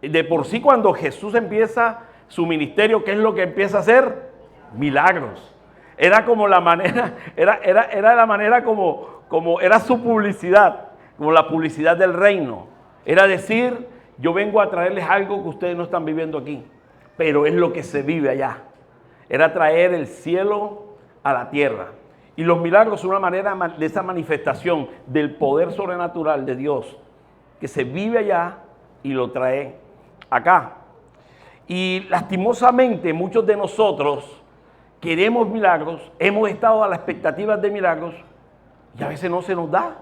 De por sí, cuando Jesús empieza su ministerio, ¿qué es lo que empieza a hacer? Milagros. Era como la manera, era la manera como era su publicidad, como la publicidad del reino. Era decir, yo vengo a traerles algo que ustedes no están viviendo aquí, pero es lo que se vive allá. Era traer el cielo a la tierra. Y los milagros son una manera de esa manifestación del poder sobrenatural de Dios, que se vive allá y lo trae acá. Y lastimosamente muchos de nosotros queremos milagros, hemos estado a la expectativa de milagros y a veces no se nos da.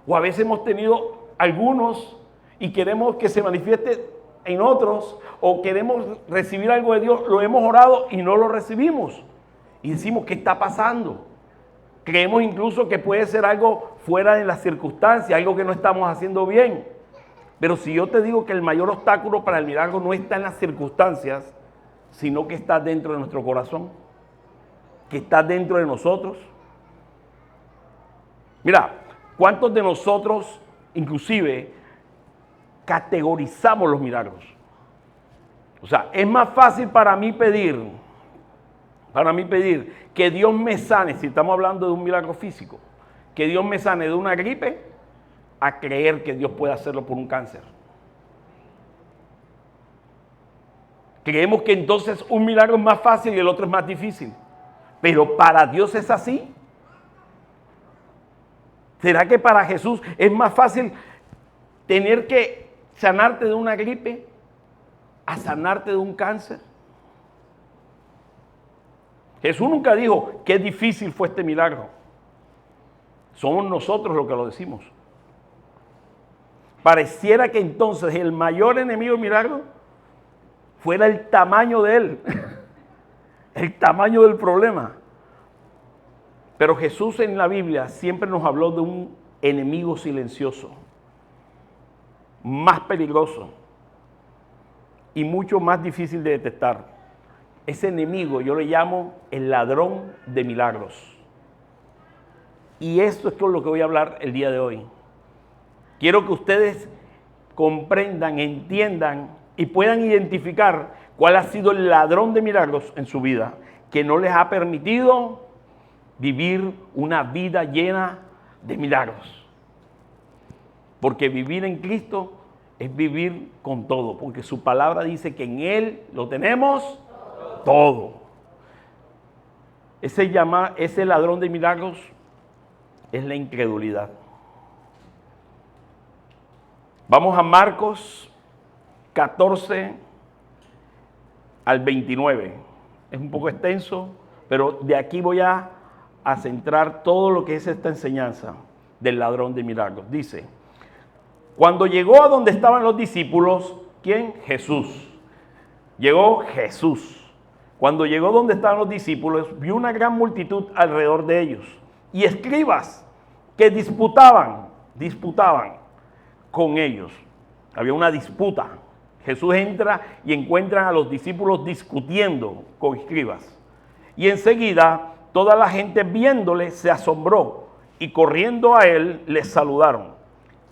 O a veces hemos tenido algunos y queremos que se manifieste en otros, o queremos recibir algo de Dios, lo hemos orado y no lo recibimos. Y decimos, ¿qué está pasando? Creemos incluso que puede ser algo fuera de las circunstancias, algo que no estamos haciendo bien. Pero si yo te digo que el mayor obstáculo para el milagro no está en las circunstancias, sino que está dentro de nuestro corazón, que está dentro de nosotros. Mira, ¿cuántos de nosotros inclusive categorizamos los milagros? O sea, es más fácil para mí pedir que Dios me sane, si estamos hablando de un milagro físico, que Dios me sane de una gripe, a creer que Dios puede hacerlo por un cáncer. Creemos que entonces un milagro es más fácil y el otro es más difícil. Pero para Dios es así. ¿Será que para Jesús es más fácil tener que sanarte de una gripe a sanarte de un cáncer? Jesús nunca dijo qué difícil fue este milagro. Somos nosotros los que lo decimos. Pareciera que entonces el mayor enemigo del milagro fuera el tamaño de él, el tamaño del problema. Pero Jesús en la Biblia siempre nos habló de un enemigo silencioso, más peligroso y mucho más difícil de detectar. Ese enemigo yo le llamo el ladrón de milagros. Y esto es con lo que voy a hablar el día de hoy. Quiero que ustedes comprendan, entiendan y puedan identificar cuál ha sido el ladrón de milagros en su vida, que no les ha permitido vivir una vida llena de milagros. Porque vivir en Cristo es vivir con todo, porque su palabra dice que en Él lo tenemos todo. Ese ladrón de milagros es la incredulidad. Vamos a Marcos 14 al 29. Es un poco extenso, pero de aquí voy a centrar todo lo que es esta enseñanza del ladrón de milagros. Dice, cuando llegó a donde estaban los discípulos, ¿quién? Jesús. Llegó Jesús. Cuando llegó donde estaban los discípulos, vio una gran multitud alrededor de ellos y escribas que disputaban con ellos. Había una disputa. Jesús entra y encuentra a los discípulos discutiendo con escribas. Y enseguida toda la gente viéndole se asombró y corriendo a él les saludaron.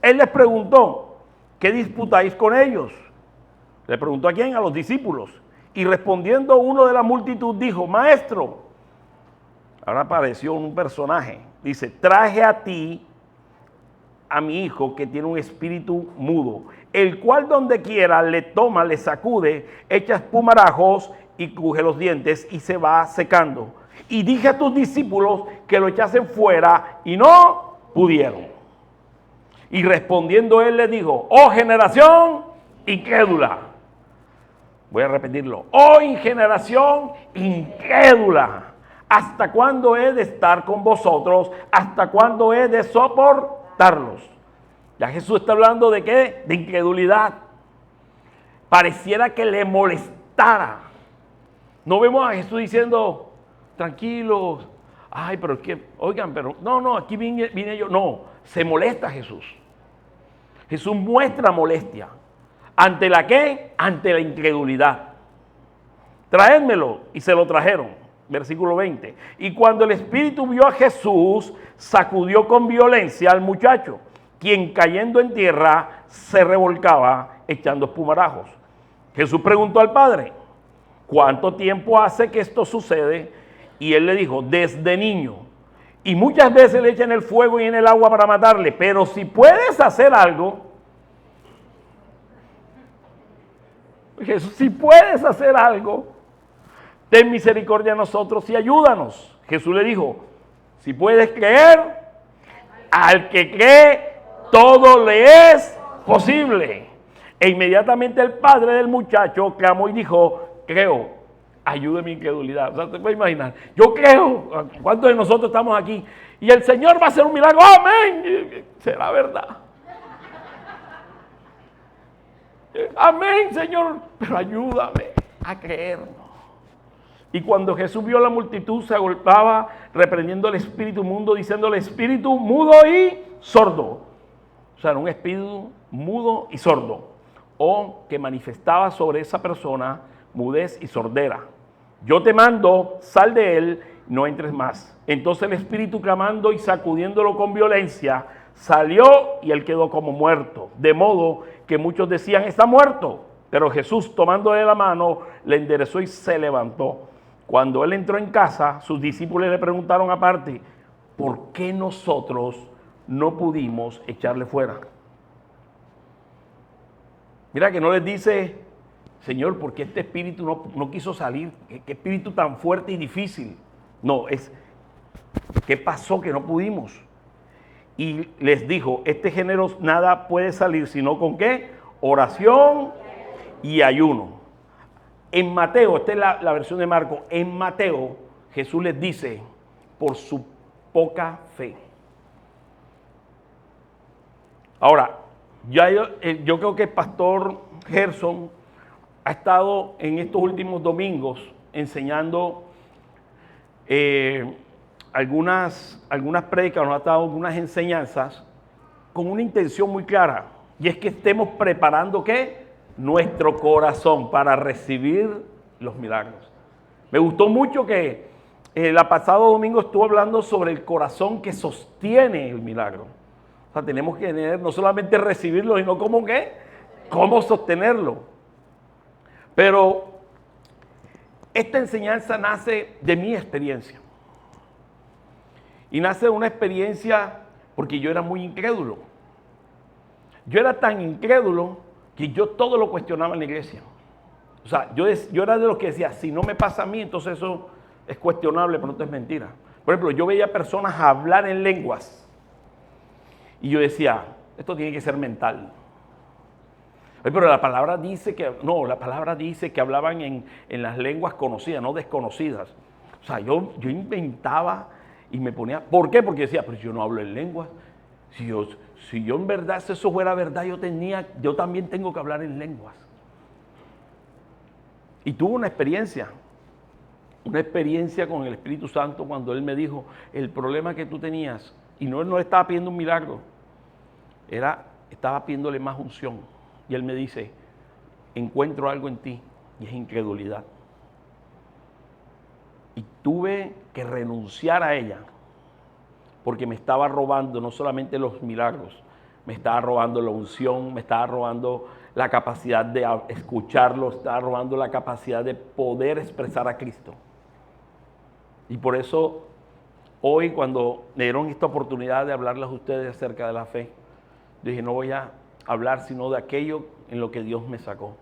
Él les preguntó, ¿qué disputáis con ellos? Le preguntó a quién, a los discípulos. Y respondiendo uno de la multitud dijo, maestro, ahora apareció un personaje, dice, traje a ti a mi hijo que tiene un espíritu mudo, el cual donde quiera le toma, le sacude, echa espumarajos y cruje los dientes y se va secando. Y dije a tus discípulos que lo echasen fuera y no pudieron. Y respondiendo él le dijo, oh generación incrédula. Voy a repetirlo. Oh generación incrédula. ¿Hasta cuándo he de estar con vosotros? ¿Hasta cuándo he de soportarlos? Ya Jesús está hablando de ¿qué? De incredulidad. Pareciera que le molestara. No vemos a Jesús diciendo, tranquilos, ay, pero es que, oigan, pero no, aquí vine yo. No, se molesta Jesús. Jesús muestra molestia. ¿Ante la qué? Ante la incredulidad. Traédmelo, y se lo trajeron. Versículo 20. Y cuando el espíritu vio a Jesús, sacudió con violencia al muchacho, quien cayendo en tierra se revolcaba echando espumarajos. Jesús preguntó al padre, ¿cuánto tiempo hace que esto sucede? Y él le dijo, desde niño. Y muchas veces le echan el fuego y en el agua para matarle, pero si puedes hacer algo, Jesús, si puedes hacer algo, ten misericordia de nosotros y ayúdanos. Jesús le dijo, si puedes creer, al que cree, todo le es posible. E inmediatamente el padre del muchacho clamó y dijo, creo, ayude mi incredulidad. O sea, te puedes imaginar, yo creo, ¿cuántos de nosotros estamos aquí? Y el Señor va a hacer un milagro, amén, será verdad. Amén, Señor, pero ayúdame a creer. Y cuando Jesús vio a la multitud, se agolpaba, reprendiendo al espíritu mudo, diciéndole, espíritu mudo y sordo. O sea, era un espíritu mudo y sordo, o que manifestaba sobre esa persona mudez y sordera. Yo te mando, sal de él, no entres más. Entonces el espíritu, clamando y sacudiéndolo con violencia, salió y él quedó como muerto. De modo que muchos decían, está muerto. Pero Jesús, tomándole la mano, le enderezó y se levantó. Cuando él entró en casa, sus discípulos le preguntaron aparte, ¿por qué nosotros no pudimos echarle fuera? Mira que no les dice, Señor, ¿por qué este espíritu no quiso salir? ¿Qué espíritu tan fuerte y difícil? No, es, ¿qué pasó que no pudimos? Y les dijo, este género nada puede salir, sino con ¿qué? Oración y ayuno. En Mateo, esta es la versión de Marcos, en Mateo Jesús les dice, por su poca fe. Ahora, yo creo que el pastor Gerson ha estado en estos últimos domingos enseñando algunas prédicas, nos ha dado algunas enseñanzas con una intención muy clara, y es que estemos preparando ¿qué? Nuestro corazón para recibir los milagros. Me gustó mucho que el pasado domingo estuvo hablando sobre el corazón que sostiene el milagro. O sea, tenemos que tener, no solamente recibirlo, sino cómo qué, cómo sostenerlo. Pero esta enseñanza nace de mi experiencia. Y nace de una experiencia porque yo era muy incrédulo. Yo era tan incrédulo que yo todo lo cuestionaba en la iglesia. O sea, yo era de los que decía, si no me pasa a mí, entonces eso es cuestionable, pero no es mentira. Por ejemplo, yo veía personas hablar en lenguas y yo decía, esto tiene que ser mental. Pero la palabra dice que, no, la palabra dice que hablaban en las lenguas conocidas, no desconocidas. O sea, yo inventaba y me ponía, ¿por qué? Porque decía, pero yo no hablo en lenguas. Si yo en verdad, si eso fuera verdad, yo también tengo que hablar en lenguas. Y tuve una experiencia con el Espíritu Santo cuando Él me dijo, el problema que tú tenías, y no estaba pidiendo un milagro, estaba pidiéndole más unción. Y Él me dice, encuentro algo en ti, y es incredulidad. Y tuve que renunciar a ella, porque me estaba robando no solamente los milagros, me estaba robando la unción, me estaba robando la capacidad de escucharlo, estaba robando la capacidad de poder expresar a Cristo. Y por eso hoy, cuando me dieron esta oportunidad de hablarles a ustedes acerca de la fe, dije, no voy a hablar sino de aquello en lo que Dios me sacó.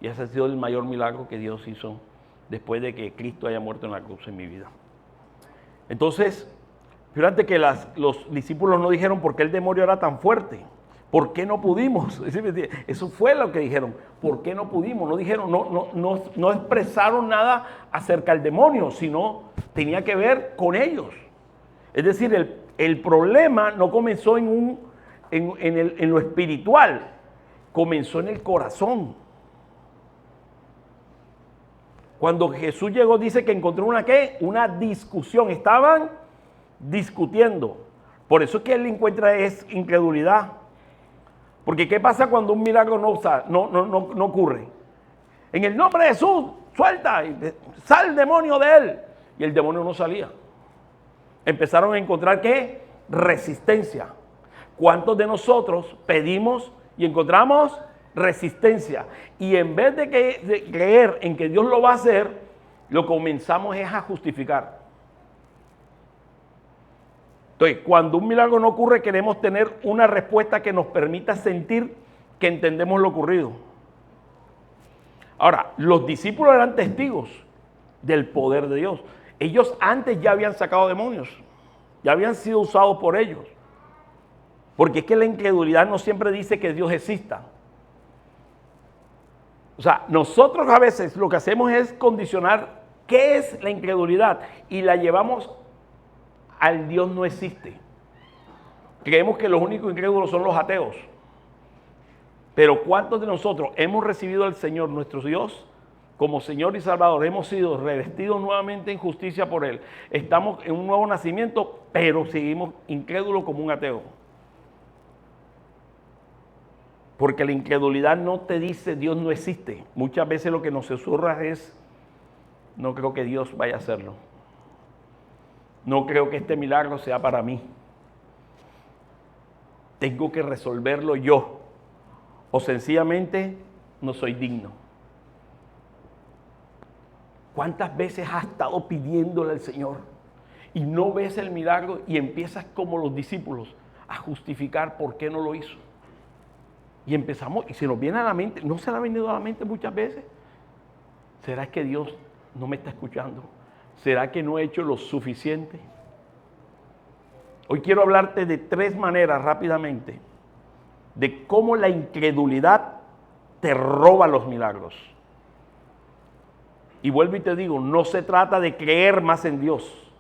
Y ese ha sido el mayor milagro que Dios hizo después de que Cristo haya muerto en la cruz en mi vida. Entonces, fíjate que los discípulos no dijeron por qué el demonio era tan fuerte. ¿Por qué no pudimos? Eso fue lo que dijeron. ¿Por qué no pudimos? No dijeron, no expresaron nada acerca del demonio, sino tenía que ver con ellos. Es decir, el problema no comenzó en lo espiritual, comenzó en el corazón. Cuando Jesús llegó, dice que encontró una discusión. Estaban discutiendo. Por eso es que él encuentra es incredulidad. Porque ¿qué pasa cuando un milagro no ocurre? En el nombre de Jesús, suelta, sal el demonio de él. Y el demonio no salía. Empezaron a encontrar ¿qué? Resistencia. ¿Cuántos de nosotros pedimos y encontramos resistencia? Y en vez de creer en que Dios lo va a hacer, lo comenzamos es a justificar. Entonces, cuando un milagro no ocurre, queremos tener una respuesta que nos permita sentir que entendemos lo ocurrido. Ahora, los discípulos eran testigos del poder de Dios. Ellos antes ya habían sacado demonios, ya habían sido usados por ellos. Porque es que la incredulidad no siempre dice que Dios exista. O sea, nosotros a veces lo que hacemos es condicionar qué es la incredulidad y la llevamos al Dios no existe. Creemos que los únicos incrédulos son los ateos. Pero ¿cuántos de nosotros hemos recibido al Señor, nuestro Dios, como Señor y Salvador? Hemos sido revestidos nuevamente en justicia por Él. Estamos en un nuevo nacimiento, pero seguimos incrédulos como un ateo. Porque la incredulidad no te dice Dios no existe. Muchas veces lo que nos susurra es, no creo que Dios vaya a hacerlo. No creo que este milagro sea para mí. Tengo que resolverlo yo. O sencillamente no soy digno. ¿Cuántas veces has estado pidiéndole al Señor y no ves el milagro y empiezas como los discípulos a justificar por qué no lo hizo? Y empezamos, y se nos viene a la mente, ¿no se le ha venido a la mente muchas veces? ¿Será que Dios no me está escuchando? ¿Será que no he hecho lo suficiente? Hoy quiero hablarte de 3 maneras rápidamente de cómo la incredulidad te roba los milagros. Y vuelvo y te digo, no se trata de creer más en Dios.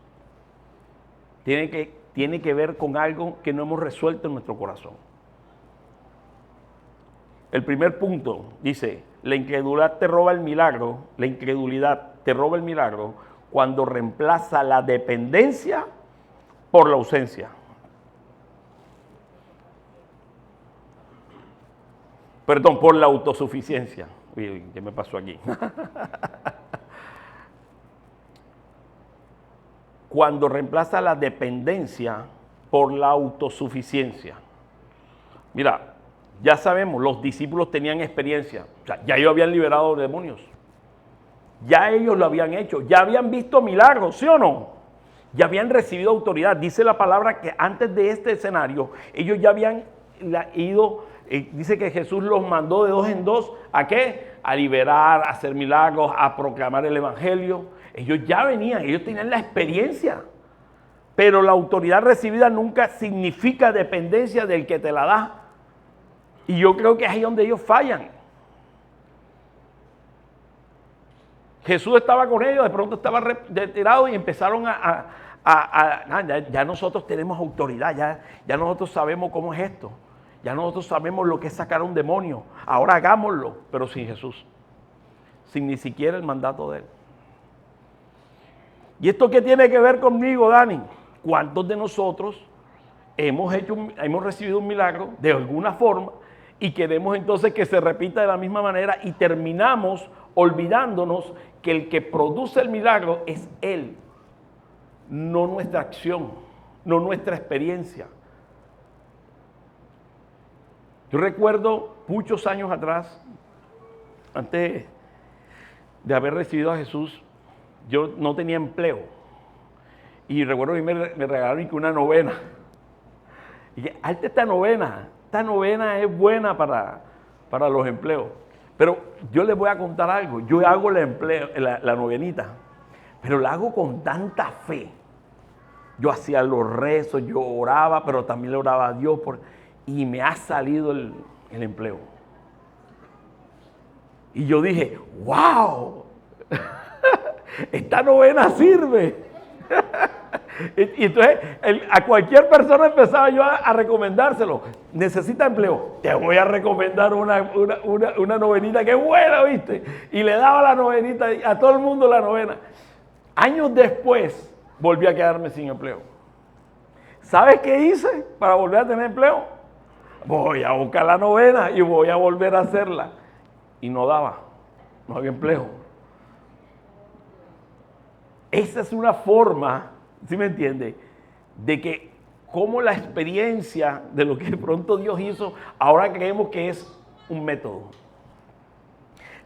Tiene que ver con algo que no hemos resuelto en nuestro corazón. El primer punto dice, la incredulidad te roba el milagro, la incredulidad te roba el milagro cuando reemplaza la dependencia por la ausencia. Perdón, por la autosuficiencia. Uy, ¿qué me pasó aquí? Cuando reemplaza la dependencia por la autosuficiencia. Mira, ya sabemos, los discípulos tenían experiencia. O sea, ya ellos habían liberado demonios. Ya ellos lo habían hecho. Ya habían visto milagros, ¿sí o no? Ya habían recibido autoridad. Dice la palabra que antes de este escenario, ellos ya habían ido, dice que Jesús los mandó de 2 en 2, ¿a qué? A liberar, a hacer milagros, a proclamar el evangelio. Ellos ya venían, ellos tenían la experiencia. Pero la autoridad recibida nunca significa dependencia del que te la da. Y yo creo que es ahí donde ellos fallan. Jesús estaba con ellos, de pronto estaba retirado y empezaron ya nosotros tenemos autoridad, ya nosotros sabemos cómo es esto. Ya nosotros sabemos lo que es sacar a un demonio. Ahora hagámoslo, pero sin Jesús. Sin ni siquiera el mandato de Él. ¿Y esto qué tiene que ver conmigo, Dani? ¿Cuántos de nosotros hemos recibido un milagro de alguna forma y queremos entonces que se repita de la misma manera y terminamos olvidándonos que el que produce el milagro es Él, no nuestra acción, no nuestra experiencia? Yo recuerdo muchos años atrás, antes de haber recibido a Jesús, yo no tenía empleo. Y recuerdo que me regalaron una novena. Y dije, alta esta novena es buena para los empleos. Pero yo les voy a contar algo, yo hago la novenita, pero la hago con tanta fe. Yo hacía los rezos, yo oraba, pero también le oraba a Dios y me ha salido el empleo. Y yo dije, wow, esta novena sirve. Y entonces a cualquier persona empezaba yo a recomendárselo. ¿Necesita empleo? Te voy a recomendar una novenita que es buena, ¿viste? Y le daba la novenita a todo el mundo, la novena. Años después volví a quedarme sin empleo. ¿Sabes qué hice para volver a tener empleo? Voy a buscar la novena y voy a volver a hacerla. Y no había empleo. Esa es una forma, ¿sí me entiende?, de que cómo la experiencia de lo que de pronto Dios hizo, ahora creemos que es un método.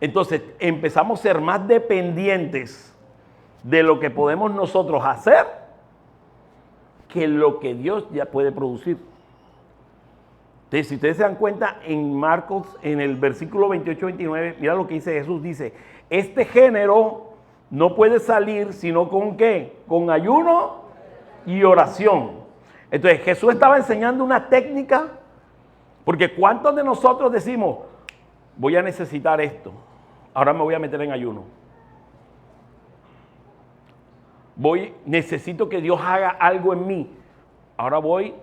Entonces empezamos a ser más dependientes de lo que podemos nosotros hacer que lo que Dios ya puede producir. Entonces, si ustedes se dan cuenta, en Marcos, en el versículo 28-29, mira lo que dice Jesús, dice, este género no puede salir sino con ¿qué? Con ayuno y oración. Entonces Jesús estaba enseñando una técnica, porque ¿cuántos de nosotros decimos, voy a necesitar esto, ahora me voy a meter en ayuno? Necesito que Dios haga algo en mí, ahora voy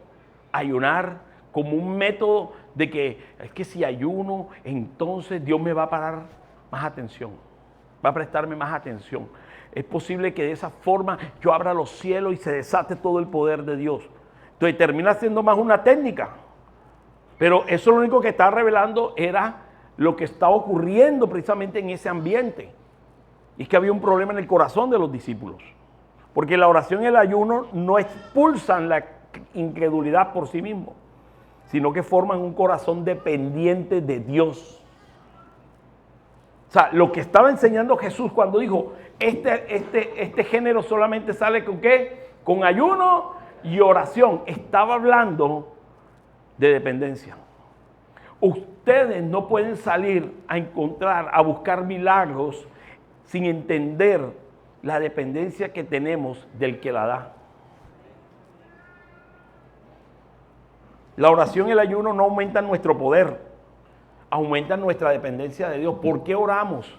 a ayunar como un método de que, es que si ayuno, entonces Dios me va a parar más atención, va a prestarme más atención. Es posible que de esa forma yo abra los cielos y se desate todo el poder de Dios. Entonces termina siendo más una técnica. Pero eso lo único que está revelando era lo que estaba ocurriendo precisamente en ese ambiente. Y es que había un problema en el corazón de los discípulos. Porque la oración y el ayuno no expulsan la incredulidad por sí mismos, sino que forman un corazón dependiente de Dios. O sea, lo que estaba enseñando Jesús cuando dijo, este género solamente sale con ¿qué? Con ayuno y oración. Estaba hablando de dependencia. Ustedes no pueden salir a encontrar, a buscar milagros sin entender la dependencia que tenemos del que la da. La oración y el ayuno no aumentan nuestro poder, aumentan nuestra dependencia de Dios. ¿Por qué oramos?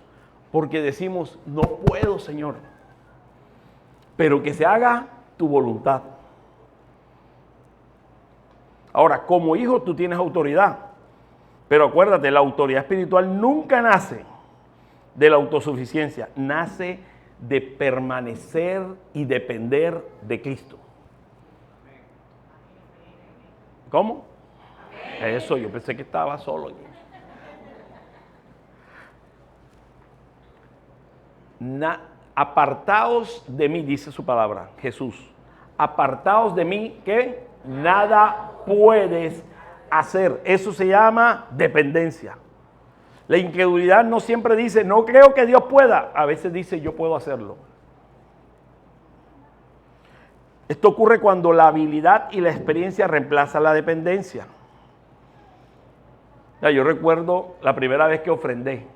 Porque decimos, no puedo, Señor, pero que se haga tu voluntad. Ahora, como hijo tú tienes autoridad, pero acuérdate, la autoridad espiritual nunca nace de la autosuficiencia, nace de permanecer y depender de Cristo. ¿Cómo? Eso, yo pensé que estaba solo. Apartaos de mí, dice su palabra, Jesús. Apartaos de mí, que nada puedes hacer. Eso se llama dependencia. La incredulidad no siempre dice, no creo que Dios pueda. A veces dice, yo puedo hacerlo. Esto ocurre cuando la habilidad y la experiencia reemplazan la dependencia. Ya, yo recuerdo la primera vez que ofrendé.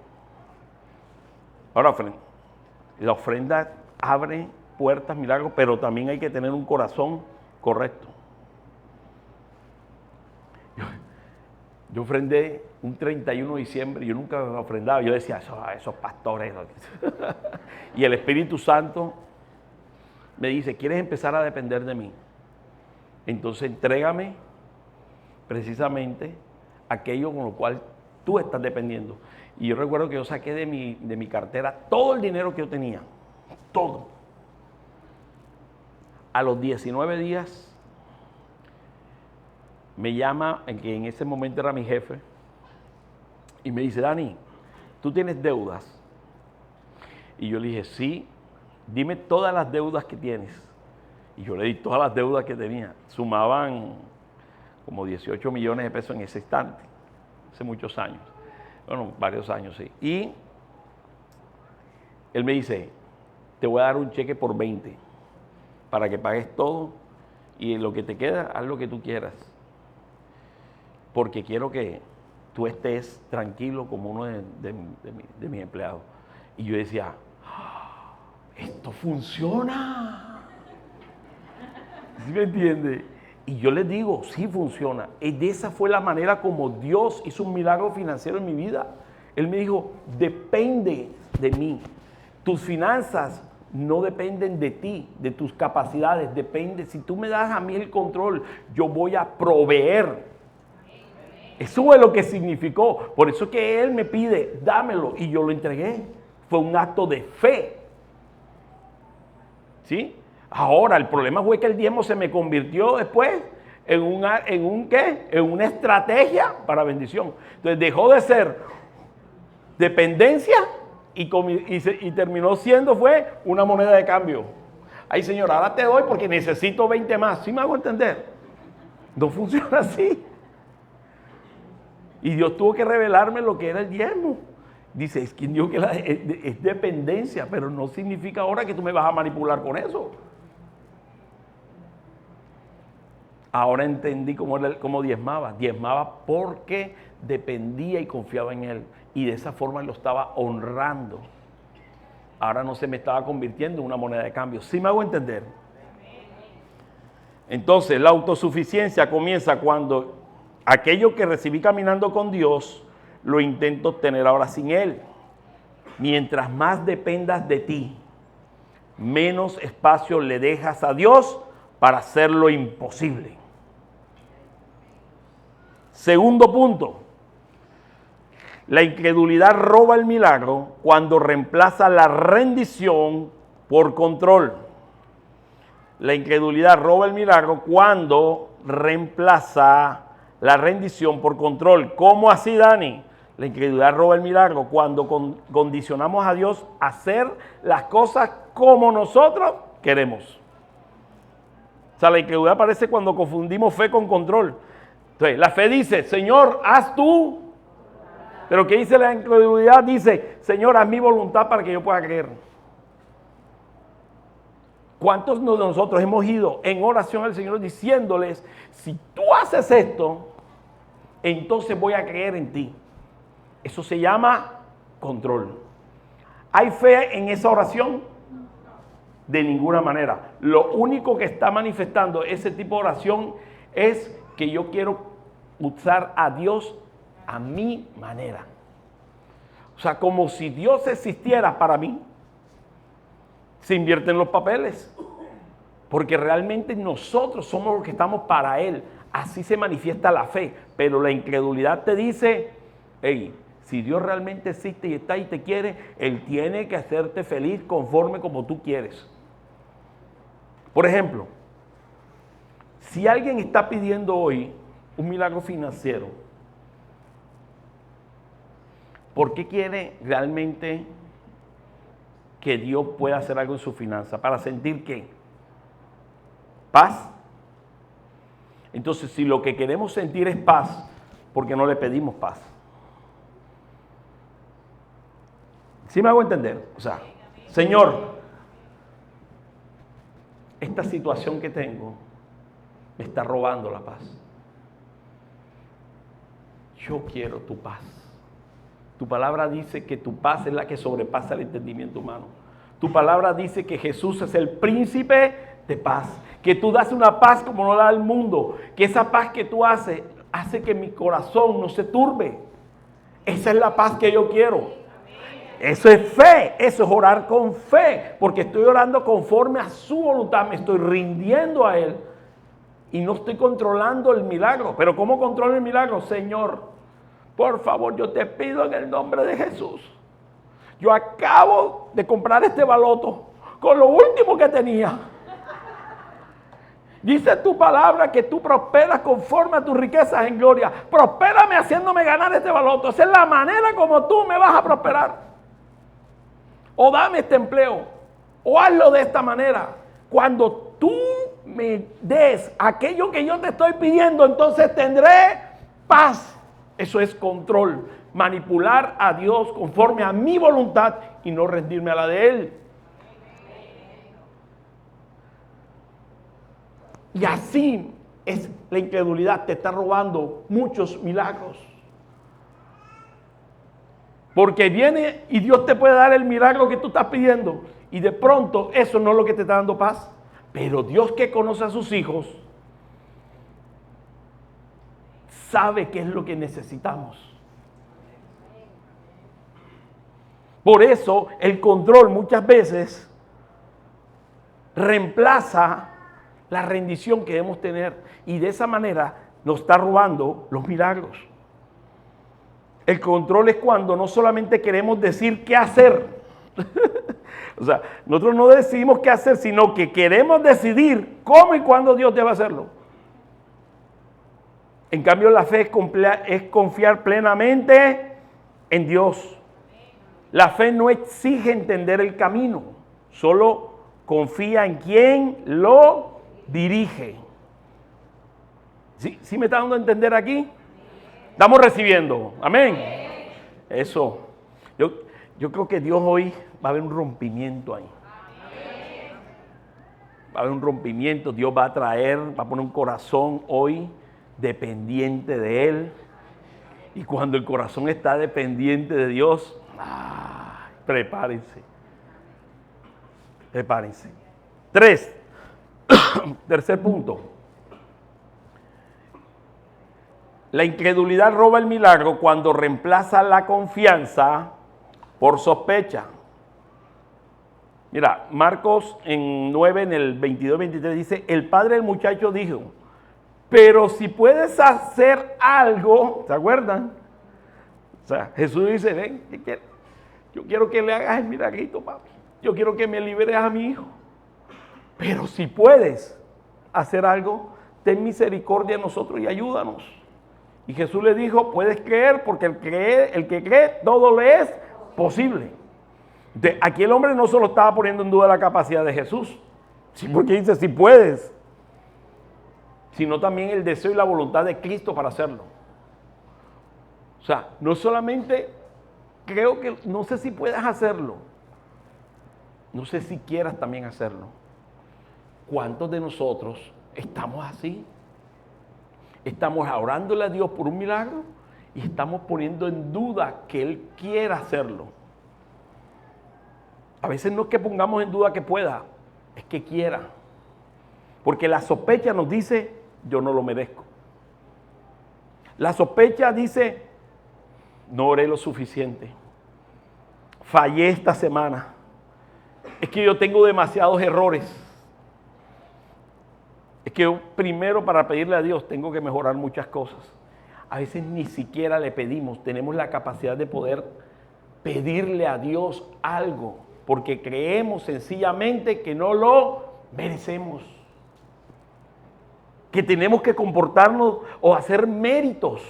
Ahora la ofrenda abre puertas, milagros, pero también hay que tener un corazón correcto. Yo ofrendé un 31 de diciembre, yo nunca ofrendaba, yo decía, esos pastores. Y el Espíritu Santo me dice, ¿quieres empezar a depender de mí? Entonces entrégame precisamente aquello con lo cual tú estás dependiendo. Y yo recuerdo que yo saqué de mi cartera todo el dinero que yo tenía, todo. A los 19 días me llama, que en ese momento era mi jefe, y me dice, Dani, ¿tú tienes deudas? Y yo le dije, sí, dime todas las deudas que tienes. Y yo le di todas las deudas que tenía. Sumaban como 18 millones de pesos en ese instante, hace muchos años. Bueno, varios años, sí. Y él me dice, te voy a dar un cheque por 20 para que pagues todo y lo que te queda, haz lo que tú quieras. Porque quiero que tú estés tranquilo como uno de mis empleados. Y yo decía, esto funciona. ¿Sí me entiende? Y yo les digo, sí funciona. Y esa fue la manera como Dios hizo un milagro financiero en mi vida. Él me dijo, depende de mí. Tus finanzas no dependen de ti, de tus capacidades. Depende, si tú me das a mí el control, yo voy a proveer. Eso es lo que significó. Por eso que Él me pide, dámelo. Y yo lo entregué. Fue un acto de fe. ¿Sí? Ahora, el problema fue que el diezmo se me convirtió después en una estrategia para bendición. Entonces dejó de ser dependencia y terminó siendo una moneda de cambio. Ay, Señor, ahora te doy porque necesito 20 más. ¿Sí me hago entender? No funciona así. Y Dios tuvo que revelarme lo que era el diezmo. Dice, es que Dios que es dependencia, pero no significa ahora que tú me vas a manipular con eso. Ahora entendí cómo diezmaba. Diezmaba porque dependía y confiaba en Él. Y de esa forma lo estaba honrando. Ahora no se me estaba convirtiendo en una moneda de cambio. ¿Sí me hago entender? Entonces, la autosuficiencia comienza cuando aquello que recibí caminando con Dios, lo intento obtener ahora sin Él. Mientras más dependas de ti, menos espacio le dejas a Dios para hacer lo imposible. Segundo punto, la incredulidad roba el milagro cuando reemplaza la rendición por control. La incredulidad roba el milagro cuando reemplaza la rendición por control. ¿Cómo así, Dani? La incredulidad roba el milagro cuando condicionamos a Dios a hacer las cosas como nosotros queremos. O sea, la incredulidad aparece cuando confundimos fe con control. Entonces, la fe dice, Señor, haz tú. Pero ¿qué dice la incredulidad? Dice, Señor, haz mi voluntad para que yo pueda creer. ¿Cuántos de nosotros hemos ido en oración al Señor diciéndoles, si tú haces esto, entonces voy a creer en ti? Eso se llama control. ¿Hay fe en esa oración? De ninguna manera. Lo único que está manifestando ese tipo de oración es que yo quiero usar a Dios a mi manera. O sea, como si Dios existiera para mí. Se invierten los papeles. Porque realmente nosotros somos los que estamos para Él. Así se manifiesta la fe. Pero la incredulidad te dice, hey, si Dios realmente existe y está y te quiere, Él tiene que hacerte feliz conforme como tú quieres. Por ejemplo, si alguien está pidiendo hoy un milagro financiero, ¿por qué quiere realmente que Dios pueda hacer algo en su finanza? ¿Para sentir qué? ¿Paz? Entonces, si lo que queremos sentir es paz, ¿por qué no le pedimos paz? ¿Sí me hago entender? O sea, Señor, esta situación que tengo me está robando la paz. Yo quiero tu paz. Tu palabra dice que tu paz es la que sobrepasa el entendimiento humano. Tu palabra dice que Jesús es el príncipe de paz. Que tú das una paz como no la da el mundo. Que esa paz que tú haces hace que mi corazón no se turbe. Esa es la paz que yo quiero. Eso es fe, eso es orar con fe, porque estoy orando conforme a su voluntad, me estoy rindiendo a Él y no estoy controlando el milagro. Pero ¿cómo controlo el milagro? Señor, por favor, yo te pido en el nombre de Jesús. Yo acabo de comprar este baloto con lo último que tenía. Dice tu palabra que tú prosperas conforme a tus riquezas en gloria. Prospérame haciéndome ganar este baloto. Esa es la manera como tú me vas a prosperar. O dame este empleo, o hazlo de esta manera. Cuando tú me des aquello que yo te estoy pidiendo, entonces tendré paz. Eso es control. Manipular a Dios conforme a mi voluntad y no rendirme a la de Él. Y así es la incredulidad. Te está robando muchos milagros. Porque viene y Dios te puede dar el milagro que tú estás pidiendo. Y de pronto eso no es lo que te está dando paz. Pero Dios, que conoce a sus hijos, sabe qué es lo que necesitamos. Por eso el control muchas veces reemplaza la rendición que debemos tener. Y de esa manera nos está robando los milagros. El control es cuando no solamente queremos decir qué hacer. O sea, nosotros no decidimos qué hacer, sino que queremos decidir cómo y cuándo Dios debe hacerlo. En cambio, la fe es confiar plenamente en Dios. La fe no exige entender el camino, solo confía en quien lo dirige. ¿Sí me está dando a entender aquí? Estamos recibiendo. Amén. Eso. Yo creo que Dios hoy va a haber un rompimiento ahí. Va a haber un rompimiento. Dios va a va a poner un corazón hoy dependiente de Él. Y cuando el corazón está dependiente de Dios, prepárense. Prepárense. Tercer punto. La incredulidad roba el milagro cuando reemplaza la confianza por sospecha. Mira, Marcos en 9, en el 22-23 dice, el padre del muchacho dijo, pero si puedes hacer algo, ¿se acuerdan? O sea, Jesús dice, ven, yo quiero que le hagas el milagrito, papi. Yo quiero que me liberes a mi hijo. Pero si puedes hacer algo, ten misericordia de nosotros y ayúdanos. Y Jesús le dijo, puedes creer, porque el que cree, todo le es posible. Entonces, aquí el hombre no solo estaba poniendo en duda la capacidad de Jesús, sí, porque dice, si puedes, sino también el deseo y la voluntad de Cristo para hacerlo. O sea, no solamente creo que, no sé si puedas hacerlo, no sé si quieras también hacerlo. ¿Cuántos de nosotros estamos así? Estamos orándole a Dios por un milagro y estamos poniendo en duda que Él quiera hacerlo. A veces no es que pongamos en duda que pueda, es que quiera. Porque la sospecha nos dice, yo no lo merezco. La sospecha dice, no oré lo suficiente. Fallé esta semana. Es que yo tengo demasiados errores. Es que yo primero para pedirle a Dios tengo que mejorar muchas cosas. A veces ni siquiera le pedimos, tenemos la capacidad de poder pedirle a Dios algo, porque creemos sencillamente que no lo merecemos. Que tenemos que comportarnos o hacer méritos.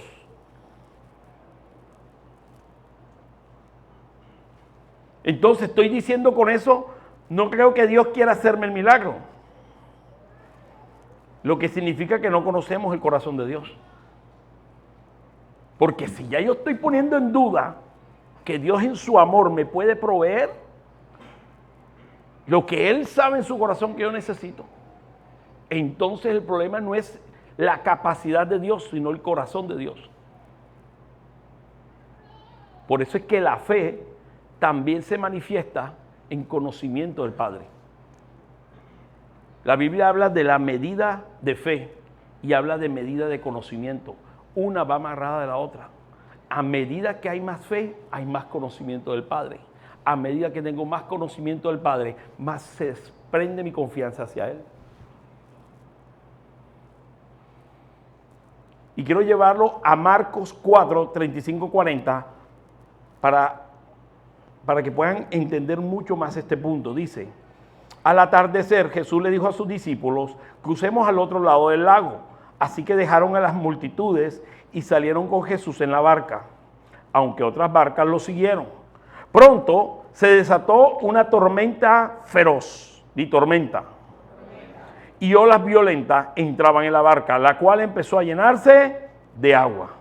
Entonces estoy diciendo con eso, no creo que Dios quiera hacerme el milagro. Lo que significa que no conocemos el corazón de Dios. Porque si ya yo estoy poniendo en duda que Dios en su amor me puede proveer lo que Él sabe en su corazón que yo necesito, entonces el problema no es la capacidad de Dios, sino el corazón de Dios. Por eso es que la fe también se manifiesta en conocimiento del Padre. La Biblia habla de la medida de fe y habla de medida de conocimiento. Una va amarrada de la otra. A medida que hay más fe, hay más conocimiento del Padre. A medida que tengo más conocimiento del Padre, más se desprende mi confianza hacia Él. Y quiero llevarlo a Marcos 4, 35, 40 para que puedan entender mucho más este punto. Dice, al atardecer Jesús le dijo a sus discípulos, crucemos al otro lado del lago. Así que dejaron a las multitudes y salieron con Jesús en la barca, aunque otras barcas lo siguieron. Pronto se desató una tormenta feroz, y olas violentas entraban en la barca, la cual empezó a llenarse de agua.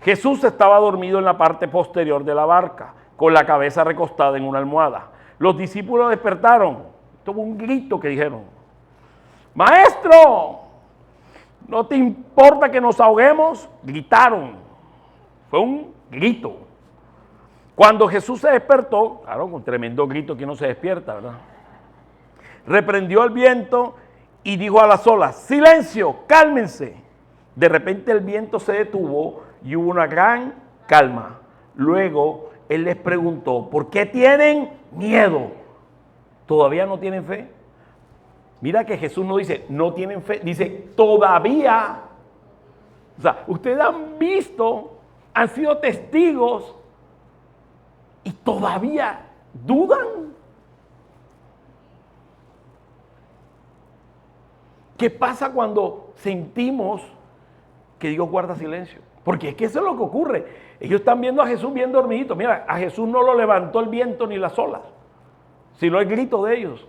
Jesús estaba dormido en la parte posterior de la barca, con la cabeza recostada en una almohada. Los discípulos despertaron. Tuvo un grito que dijeron, ¡Maestro! ¿No te importa que nos ahoguemos? Gritaron. Fue un grito. Cuando Jesús se despertó, claro, con tremendo grito que no se despierta, ¿verdad? Reprendió al viento y dijo a las olas, ¡silencio, cálmense! De repente el viento se detuvo y hubo una gran calma. Luego Él les preguntó, ¿por qué tienen miedo? ¿Todavía no tienen fe? Mira que Jesús no dice, no tienen fe, dice, todavía. O sea, ustedes han visto, han sido testigos y todavía dudan. ¿Qué pasa cuando sentimos que Dios guarda silencio? Porque es que eso es lo que ocurre. Ellos están viendo a Jesús bien dormidito. Mira, a Jesús no lo levantó el viento ni las olas, sino el grito de ellos.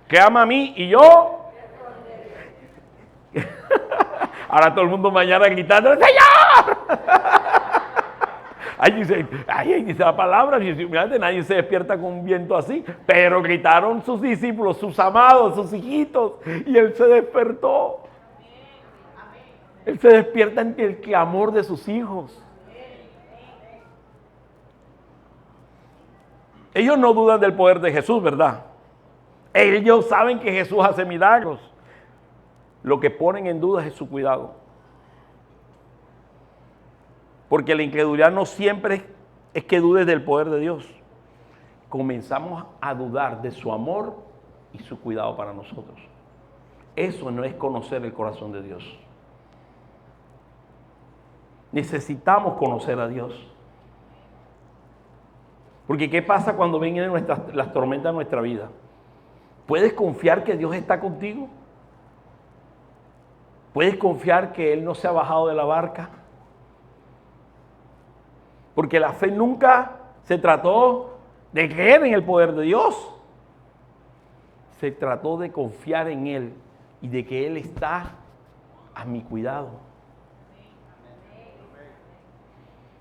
Que ama a mí y yo. Ahora todo el mundo mañana gritando, ¡Señor! Ahí dice la palabra, fíjate, nadie se despierta con un viento así, pero gritaron sus discípulos, sus amados, sus hijitos, y él se despertó. Él se despierta ante el clamor de sus hijos. Ellos no dudan del poder de Jesús, ¿verdad? Ellos saben que Jesús hace milagros. Lo que ponen en duda es su cuidado. Porque la incredulidad no siempre es que dudes del poder de Dios. Comenzamos a dudar de su amor y su cuidado para nosotros. Eso no es conocer el corazón de Dios. Necesitamos conocer a Dios. Porque ¿qué pasa cuando vienen las tormentas de nuestra vida? ¿Puedes confiar que Dios está contigo? ¿Puedes confiar que Él no se ha bajado de la barca? Porque la fe nunca se trató de creer en el poder de Dios. Se trató de confiar en Él y de que Él está a mi cuidado.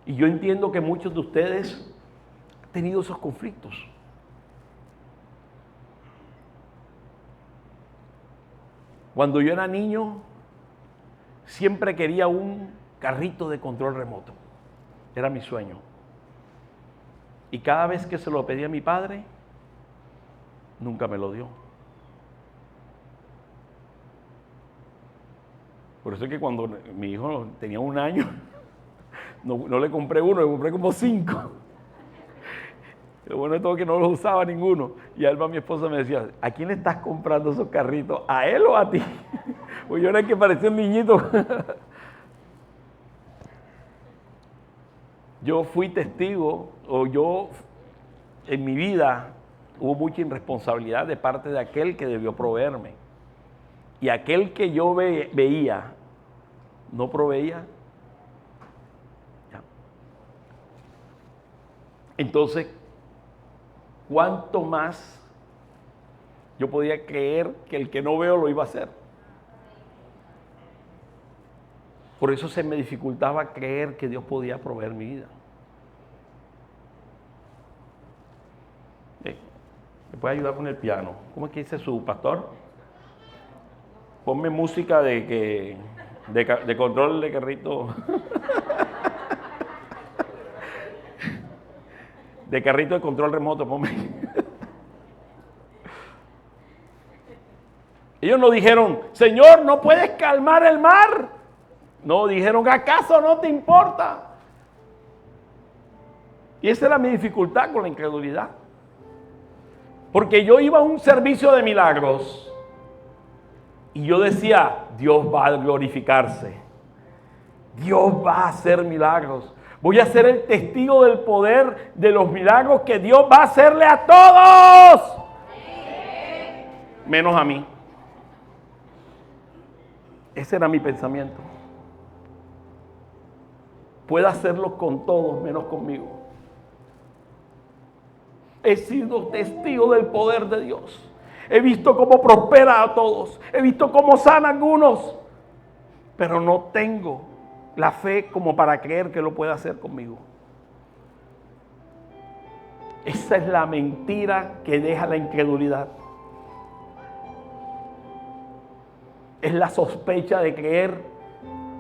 Y yo entiendo que muchos de ustedes han tenido esos conflictos. Cuando yo era niño, siempre quería un carrito de control remoto. Era mi sueño. Y cada vez que se lo pedí a mi padre, nunca me lo dio. Por eso es que cuando mi hijo tenía 1 año, no le compré uno, le compré como 5. Lo bueno de todo es que no los usaba ninguno. Y Alba, mi esposa, me decía, ¿a quién le estás comprando esos carritos? ¿A él o a ti? Pues yo era el que parecía un niñito. Yo fui testigo, en mi vida hubo mucha irresponsabilidad de parte de aquel que debió proveerme. Y aquel que yo veía, no proveía. Ya. Entonces, ¿cuánto más yo podía creer que el que no veo lo iba a hacer? Por eso se me dificultaba creer que Dios podía proveer mi vida. ¿Me puede ayudar con el piano? ¿Cómo es que dice su pastor? Ponme música de control de carrito. De carrito de control remoto, ponme. Ellos no dijeron, Señor, ¿no puedes calmar el mar? No, dijeron, ¿acaso no te importa? Y esa era mi dificultad con la incredulidad. Porque yo iba a un servicio de milagros y yo decía, Dios va a glorificarse. Dios va a hacer milagros. Voy a ser el testigo del poder de los milagros que Dios va a hacerle a todos. Menos a mí. Ese era mi pensamiento. Puede hacerlo con todos, menos conmigo. He sido testigo del poder de Dios. He visto cómo prospera a todos. He visto cómo sana a algunos. Pero no tengo la fe como para creer que lo puede hacer conmigo. Esa es la mentira que deja la incredulidad. Es la sospecha de creer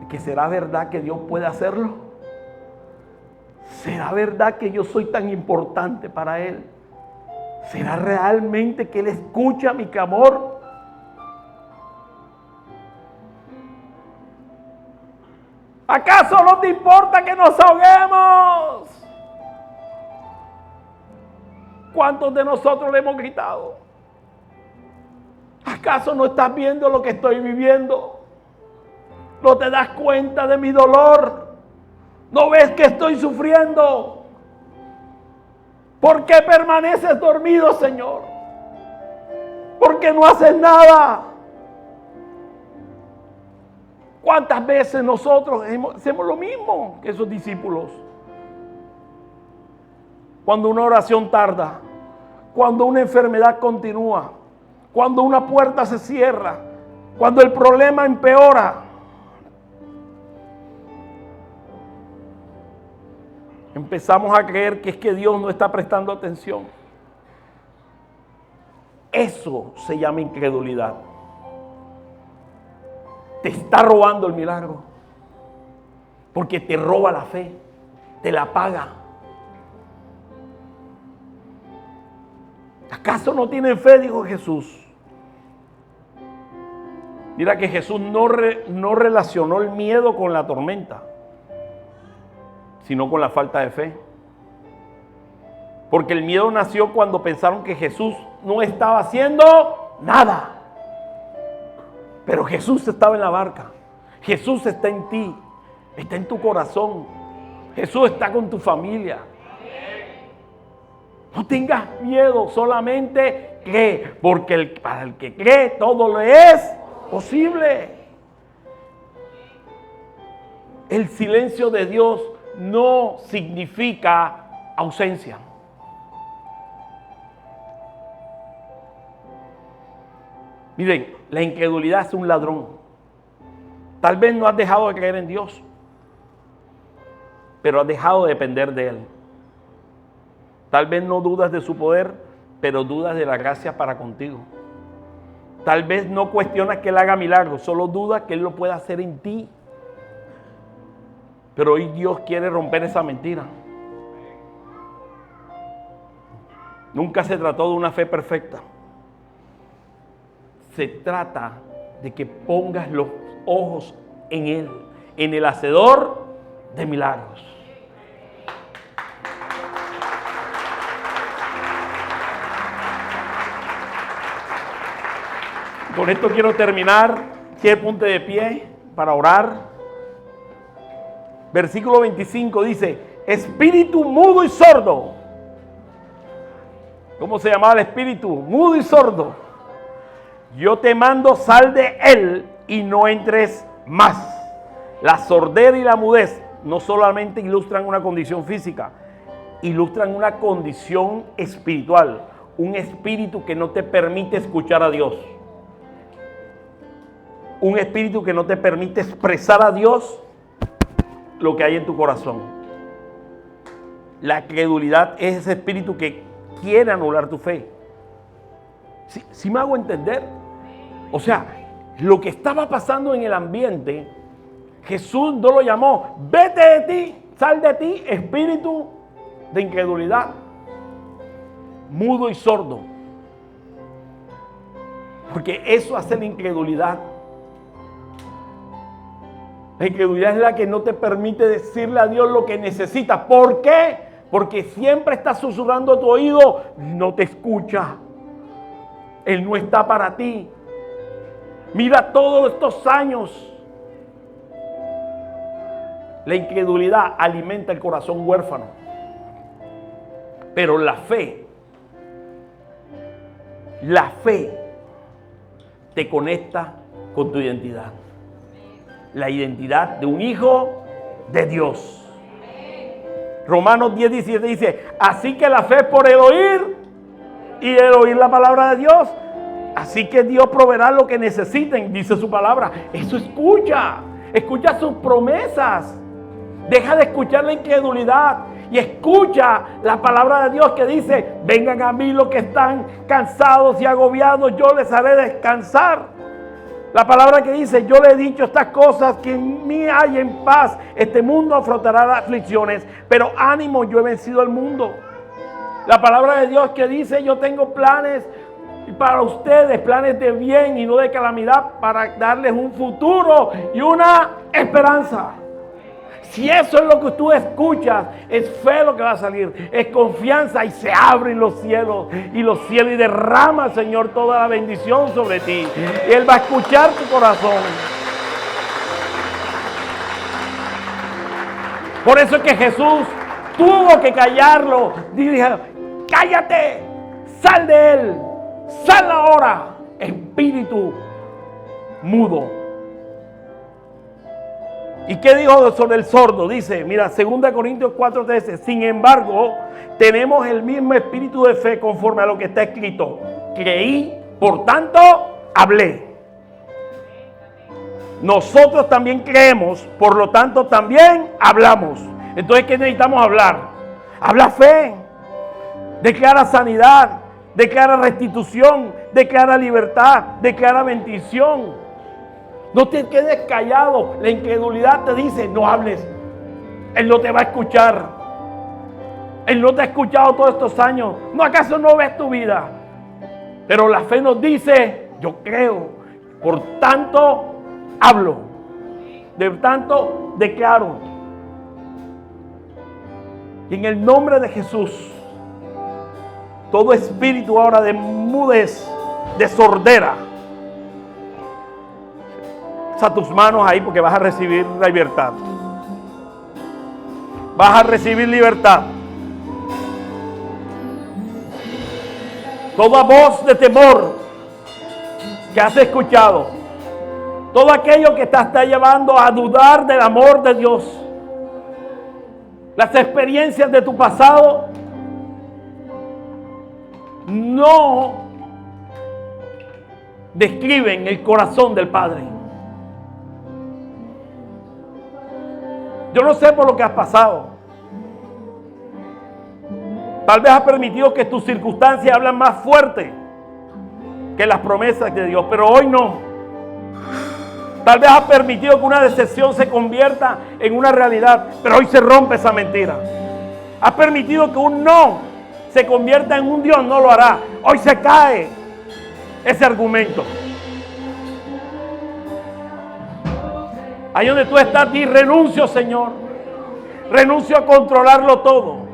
que será verdad que Dios puede hacerlo. ¿Será verdad que yo soy tan importante para Él? ¿Será realmente que Él escucha mi clamor? ¿Acaso no te importa que nos ahoguemos? ¿Cuántos de nosotros le hemos gritado? ¿Acaso no estás viendo lo que estoy viviendo? ¿No te das cuenta de mi dolor? ¿No ves que estoy sufriendo? ¿Por qué permaneces dormido, Señor? ¿Por qué no haces nada? ¿Cuántas veces nosotros hacemos lo mismo que esos discípulos? Cuando una oración tarda, cuando una enfermedad continúa, cuando una puerta se cierra, Cuando el problema empeora, empezamos a creer que es que Dios no está prestando atención. Eso se llama incredulidad. Te está robando el milagro. Porque te roba la fe, te la paga. ¿Acaso no tienen fe?, dijo Jesús. Mira que Jesús no relacionó el miedo con la tormenta, sino con la falta de fe. Porque el miedo nació cuando pensaron que Jesús no estaba haciendo nada. Pero Jesús estaba en la barca. Jesús está en ti, está en tu corazón. Jesús está con tu familia. No tengas miedo, solamente cree, porque para el que cree todo le es posible. El silencio de Dios no significa ausencia. Miren, la incredulidad es un ladrón. Tal vez no has dejado de creer en Dios, pero has dejado de depender de Él. Tal vez no dudas de su poder, pero dudas de la gracia para contigo. Tal vez no cuestionas que Él haga milagros, solo dudas que Él lo pueda hacer en ti. Pero hoy Dios quiere romper esa mentira. Nunca se trató de una fe perfecta. Se trata de que pongas los ojos en Él, en el hacedor de milagros. Con esto quiero terminar. Quiero ponte de pie para orar. Versículo 25 dice: espíritu mudo y sordo. ¿Cómo se llamaba el espíritu? Mudo y sordo. Yo te mando, sal de él y no entres más. La sordera y la mudez no solamente ilustran una condición física, ilustran una condición espiritual. Un espíritu que no te permite escuchar a Dios. Un espíritu que no te permite expresar a Dios lo que hay en tu corazón. La credulidad es ese espíritu que quiere anular tu fe. ¿Sí me hago entender? O sea, lo que estaba pasando en el ambiente, Jesús no lo llamó: vete de ti, sal de ti, espíritu de incredulidad, mudo y sordo. Porque eso hace la incredulidad. La incredulidad es la que no te permite decirle a Dios lo que necesitas. ¿Por qué? Porque siempre está susurrando a tu oído: no te escucha. Él no está para ti. Mira todos estos años. La incredulidad alimenta el corazón huérfano. Pero la fe te conecta con tu identidad. La identidad de un hijo de Dios. Romanos 10:17 dice: así que la fe es por el oír y el oír la palabra de Dios. Así que Dios proveerá lo que necesiten, dice su palabra. Eso escucha sus promesas. Deja de escuchar la incredulidad y escucha la palabra de Dios que dice: vengan a mí los que están cansados y agobiados, yo les haré descansar. La palabra que dice: yo le he dicho estas cosas, que en mí hay en paz. Este mundo afrontará las aflicciones, pero ánimo, yo he vencido al mundo. La palabra de Dios que dice: yo tengo planes para ustedes, planes de bien y no de calamidad, para darles un futuro y una esperanza. Si eso es lo que tú escuchas, es fe lo que va a salir, es confianza, y se abren los cielos y derrama, Señor, toda la bendición sobre ti. Y Él va a escuchar tu corazón. Por eso es que Jesús tuvo que callarlo. Dijo: cállate, sal de él, sal ahora, espíritu mudo. ¿Y qué dijo sobre el sordo? Dice, mira, 2 Corintios 4:13. Sin embargo, tenemos el mismo espíritu de fe conforme a lo que está escrito. Creí, por tanto, hablé. nosotros también creemos, por lo tanto también hablamos. Entonces, ¿qué necesitamos hablar? Habla fe, declara sanidad, declara restitución, declara libertad, declara bendición. No te quedes callado. La incredulidad te dice, no hables. Él no te va a escuchar. Él no te ha escuchado todos estos años. ¿No acaso no ves tu vida? Pero la fe nos dice, yo creo, por tanto hablo, de tanto declaro. Y en el nombre de Jesús, todo espíritu ahora de mudez, de sordera, alza tus manos ahí porque vas a recibir la libertad. Vas a recibir libertad. Toda voz de temor que has escuchado, todo aquello que te está llevando a dudar del amor de Dios, las experiencias de tu pasado, no describen el corazón del Padre. Yo no sé por lo que has pasado. Tal vez has permitido que tus circunstancias hablen más fuerte que las promesas de Dios, pero hoy no. Tal vez has permitido que una decepción se convierta en una realidad, pero hoy se rompe esa mentira. Has permitido que un no se convierta en un Dios, no lo hará. Hoy se cae ese argumento. Ahí donde tú estás, di renuncio, Señor. Renuncio a controlarlo todo.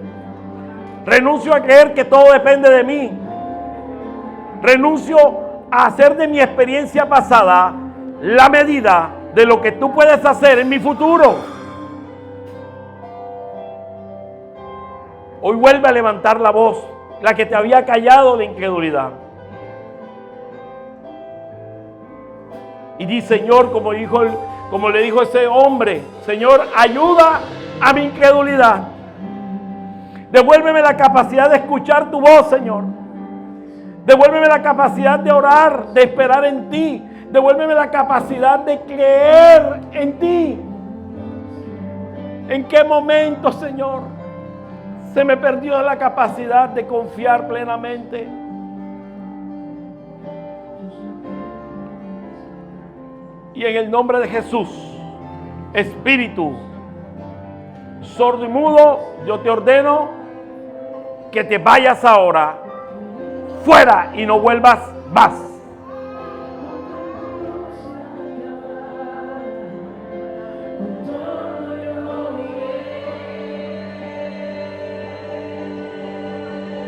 Renuncio a creer que todo depende de mí. Renuncio a hacer de mi experiencia pasada la medida de lo que tú puedes hacer en mi futuro. Hoy vuelve a levantar la voz, la que te había callado de incredulidad. Y di, Señor, como le dijo ese hombre, Señor, ayuda a mi incredulidad. Devuélveme la capacidad de escuchar tu voz, Señor. Devuélveme la capacidad de orar, de esperar en ti. Devuélveme la capacidad de creer en ti. ¿En qué momento, Señor, se me perdió la capacidad de confiar plenamente? Y en el nombre de Jesús, espíritu sordo y mudo, yo te ordeno que te vayas ahora fuera y no vuelvas más.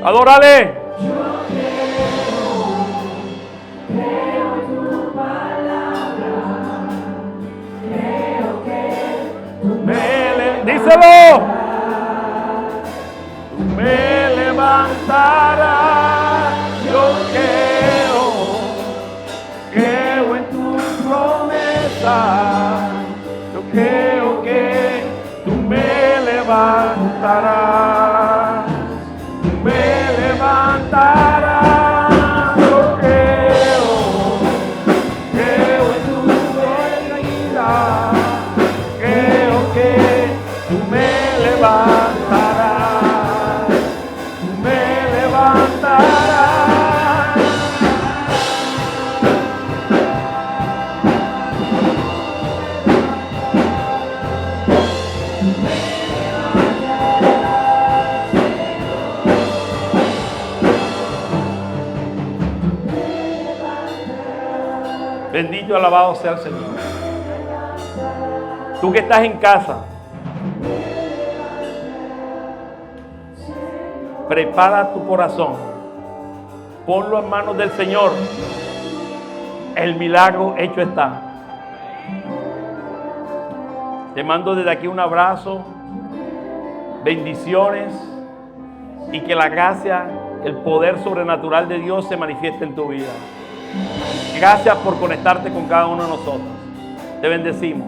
Adórale. Díselo. Tú me levantarás. Yo creo en tu promesa. Yo creo que tú me levantarás. Tú me levantarás. Yo creo en tu fidelidad. Creo que tú me levantarás, tú me levantarás. Bendito y alabado sea el Señor. Tú que estás en casa, prepara tu corazón, ponlo en manos del Señor. El milagro hecho está. Te mando desde aquí un abrazo, bendiciones, y que la gracia, el poder sobrenatural de Dios se manifieste en tu vida. Gracias por conectarte con cada uno de nosotros. Te bendecimos.